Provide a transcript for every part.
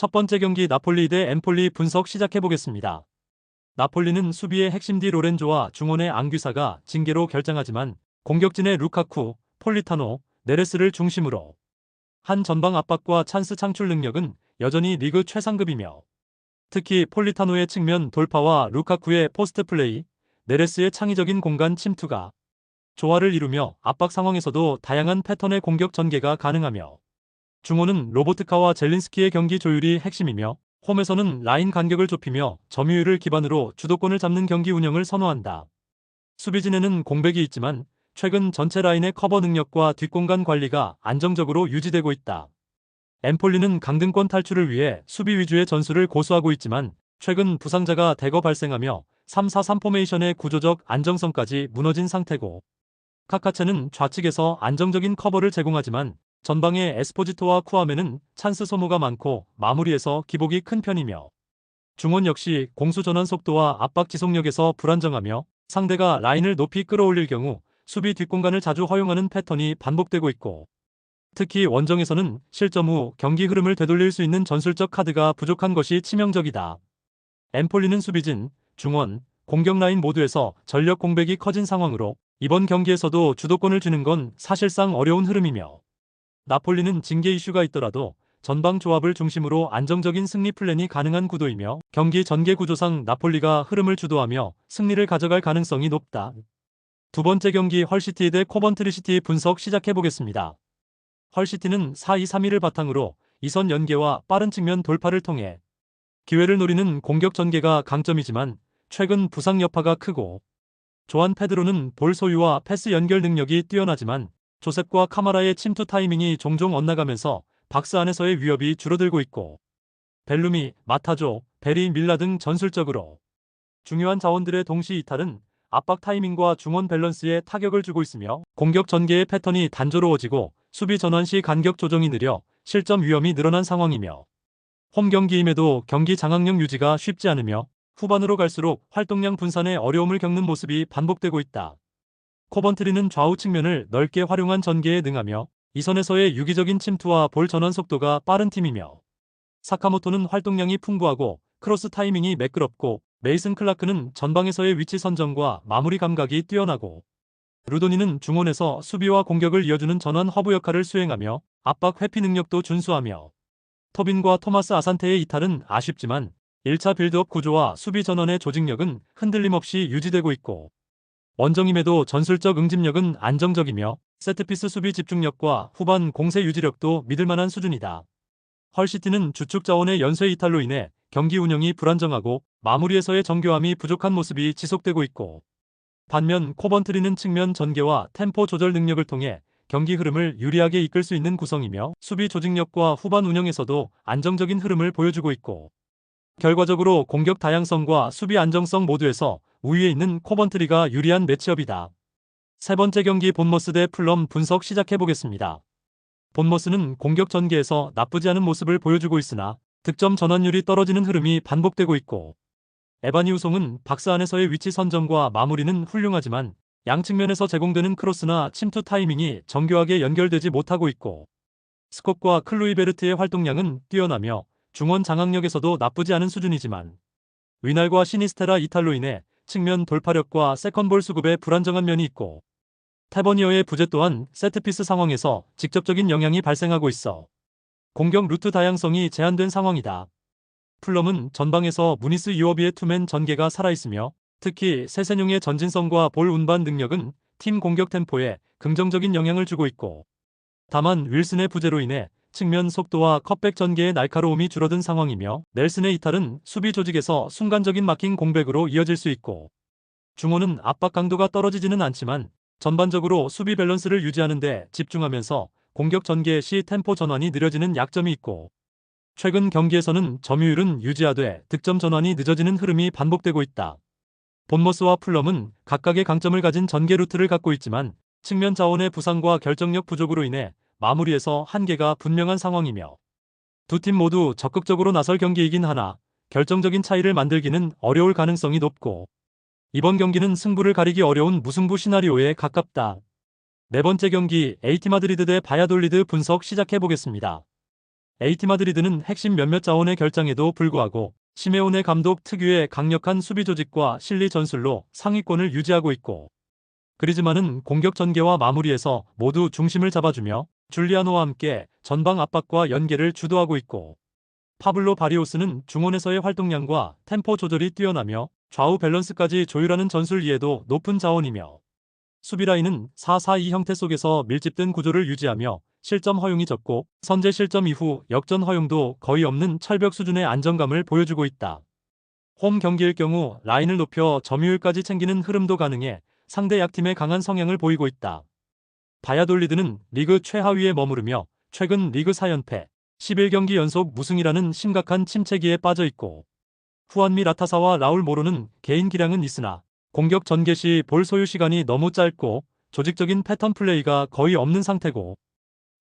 첫 번째 경기 나폴리 대 엠폴리 분석 시작해보겠습니다. 나폴리는 수비의 핵심 디 로렌조와 중원의 앙귀사가 징계로 결장하지만 공격진의 루카쿠, 폴리타노, 네레스를 중심으로 한 전방 압박과 찬스 창출 능력은 여전히 리그 최상급이며 특히 폴리타노의 측면 돌파와 루카쿠의 포스트 플레이, 네레스의 창의적인 공간 침투가 조화를 이루며 압박 상황에서도 다양한 패턴의 공격 전개가 가능하며 중원은 로보트카와 젤린스키의 경기 조율이 핵심이며 홈에서는 라인 간격을 좁히며 점유율을 기반으로 주도권을 잡는 경기 운영을 선호한다. 수비진에는 공백이 있지만 최근 전체 라인의 커버 능력과 뒷공간 관리가 안정적으로 유지되고 있다. 엠폴리는 강등권 탈출을 위해 수비 위주의 전술을 고수하고 있지만 최근 부상자가 대거 발생하며 3-4-3 포메이션의 구조적 안정성까지 무너진 상태고 카카체는 좌측에서 안정적인 커버를 제공하지만 전방의 에스포지토와 쿠아메는 찬스 소모가 많고 마무리에서 기복이 큰 편이며 중원 역시 공수 전환 속도와 압박 지속력에서 불안정하며 상대가 라인을 높이 끌어올릴 경우 수비 뒷공간을 자주 허용하는 패턴이 반복되고 있고 특히 원정에서는 실점 후 경기 흐름을 되돌릴 수 있는 전술적 카드가 부족한 것이 치명적이다. 엠폴리는 수비진, 중원, 공격 라인 모두에서 전력 공백이 커진 상황으로 이번 경기에서도 주도권을 쥐는 건 사실상 어려운 흐름이며 나폴리는 징계 이슈가 있더라도 전방 조합을 중심으로 안정적인 승리 플랜이 가능한 구도이며 경기 전개 구조상 나폴리가 흐름을 주도하며 승리를 가져갈 가능성이 높다. 두 번째 경기 헐시티 대 코번트리시티 분석 시작해보겠습니다. 헐시티는 4-2-3-1을 바탕으로 이선 연계와 빠른 측면 돌파를 통해 기회를 노리는 공격 전개가 강점이지만 최근 부상 여파가 크고 조한 페드로는 볼 소유와 패스 연결 능력이 뛰어나지만 조셉과 카마라의 침투 타이밍이 종종 엇나가면서 박스 안에서의 위협이 줄어들고 있고 벨루미, 마타조, 베리 밀라 등 전술적으로 중요한 자원들의 동시 이탈은 압박 타이밍과 중원 밸런스에 타격을 주고 있으며 공격 전개의 패턴이 단조로워지고 수비 전환 시 간격 조정이 느려 실점 위험이 늘어난 상황이며 홈 경기임에도 경기 장악력 유지가 쉽지 않으며 후반으로 갈수록 활동량 분산에 어려움을 겪는 모습이 반복되고 있다. 코번트리는 좌우 측면을 넓게 활용한 전개에 능하며 이선에서의 유기적인 침투와 볼 전환 속도가 빠른 팀이며 사카모토는 활동량이 풍부하고 크로스 타이밍이 매끄럽고 메이슨 클라크는 전방에서의 위치 선정과 마무리 감각이 뛰어나고 루도니는 중원에서 수비와 공격을 이어주는 전환 허브 역할을 수행하며 압박 회피 능력도 준수하며 토빈과 토마스 아산테의 이탈은 아쉽지만 1차 빌드업 구조와 수비 전원의 조직력은 흔들림 없이 유지되고 있고 원정임에도 전술적 응집력은 안정적이며 세트피스 수비 집중력과 후반 공세 유지력도 믿을만한 수준이다. 헐시티는 주축 자원의 연쇄 이탈로 인해 경기 운영이 불안정하고 마무리에서의 정교함이 부족한 모습이 지속되고 있고 반면 코번트리는 측면 전개와 템포 조절 능력을 통해 경기 흐름을 유리하게 이끌 수 있는 구성이며 수비 조직력과 후반 운영에서도 안정적인 흐름을 보여주고 있고 결과적으로 공격 다양성과 수비 안정성 모두에서 우위에 있는 코번트리가 유리한 매치업이다. 세 번째 경기 본머스 대 풀럼 분석 시작해보겠습니다. 본머스는 공격 전개에서 나쁘지 않은 모습을 보여주고 있으나 득점 전환율이 떨어지는 흐름이 반복되고 있고 에바니 우송은 박스 안에서의 위치 선정과 마무리는 훌륭하지만 양측면에서 제공되는 크로스나 침투 타이밍이 정교하게 연결되지 못하고 있고 스콧과 클루이베르트의 활동량은 뛰어나며 중원 장악력에서도 나쁘지 않은 수준이지만 위날과 시니스테라 이탈로 인해 측면 돌파력과 세컨볼 수급에 불안정한 면이 있고 테버니어의 부재 또한 세트피스 상황에서 직접적인 영향이 발생하고 있어 공격 루트 다양성이 제한된 상황이다. 풀럼은 전방에서 무니스 이워비의 투맨 전개가 살아있으며 특히 세세뇽의 전진성과 볼 운반 능력은 팀 공격 템포에 긍정적인 영향을 주고 있고 다만 윌슨의 부재로 인해 측면 속도와 컷백 전개의 날카로움이 줄어든 상황이며 넬슨의 이탈은 수비 조직에서 순간적인 막힌 공백으로 이어질 수 있고 중원은 압박 강도가 떨어지지는 않지만 전반적으로 수비 밸런스를 유지하는 데 집중하면서 공격 전개 시 템포 전환이 느려지는 약점이 있고 최근 경기에서는 점유율은 유지하되 득점 전환이 늦어지는 흐름이 반복되고 있다. 본머스와 풀럼은 각각의 강점을 가진 전개 루트를 갖고 있지만 측면 자원의 부상과 결정력 부족으로 인해 마무리에서 한계가 분명한 상황이며 두 팀 모두 적극적으로 나설 경기이긴 하나 결정적인 차이를 만들기는 어려울 가능성이 높고 이번 경기는 승부를 가리기 어려운 무승부 시나리오에 가깝다. 네 번째 경기 에이티 마드리드 대 바야돌리드 분석 시작해보겠습니다. AT 마드리드는 핵심 몇몇 자원의 결장에도 불구하고 시메오네 감독 특유의 강력한 수비 조직과 실리 전술로 상위권을 유지하고 있고, 그리즈만은 공격 전개와 마무리에서 모두 중심을 잡아주며 줄리아노와 함께 전방 압박과 연계를 주도하고 있고, 파블로 바리오스는 중원에서의 활동량과 템포 조절이 뛰어나며 좌우 밸런스까지 조율하는 전술 이해도 높은 자원이며, 수비라인은 4-4-2 형태 속에서 밀집된 구조를 유지하며 실점 허용이 적고 선제 실점 이후 역전 허용도 거의 없는 철벽 수준의 안정감을 보여주고 있다. 홈 경기일 경우 라인을 높여 점유율까지 챙기는 흐름도 가능해 상대 약팀의 강한 성향을 보이고 있다. 바야돌리드는 리그 최하위에 머무르며 최근 리그 4연패, 11경기 연속 무승이라는 심각한 침체기에 빠져 있고, 후안미 라타사와 라울 모로는 개인 기량은 있으나 공격 전개 시 볼 소유 시간이 너무 짧고 조직적인 패턴 플레이가 거의 없는 상태고,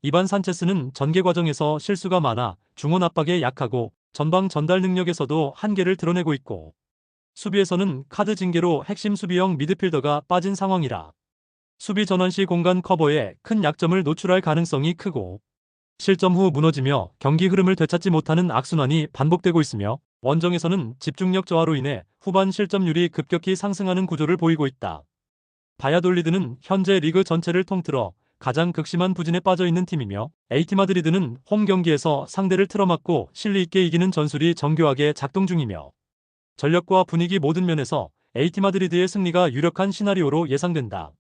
이반 산체스는 전개 과정에서 실수가 많아 중원 압박에 약하고 전방 전달 능력에서도 한계를 드러내고 있고, 수비에서는 카드 징계로 핵심 수비형 미드필더가 빠진 상황이라 수비 전환 시 공간 커버에 큰 약점을 노출할 가능성이 크고, 실점 후 무너지며 경기 흐름을 되찾지 못하는 악순환이 반복되고 있으며, 원정에서는 집중력 저하로 인해 후반 실점률이 급격히 상승하는 구조를 보이고 있다. 바야돌리드는 현재 리그 전체를 통틀어 가장 극심한 부진에 빠져 있는 팀이며, AT 마드리드는 홈 경기에서 상대를 틀어막고 실리 있게 이기는 전술이 정교하게 작동 중이며, 전력과 분위기 모든 면에서 AT 마드리드의 승리가 유력한 시나리오로 예상된다.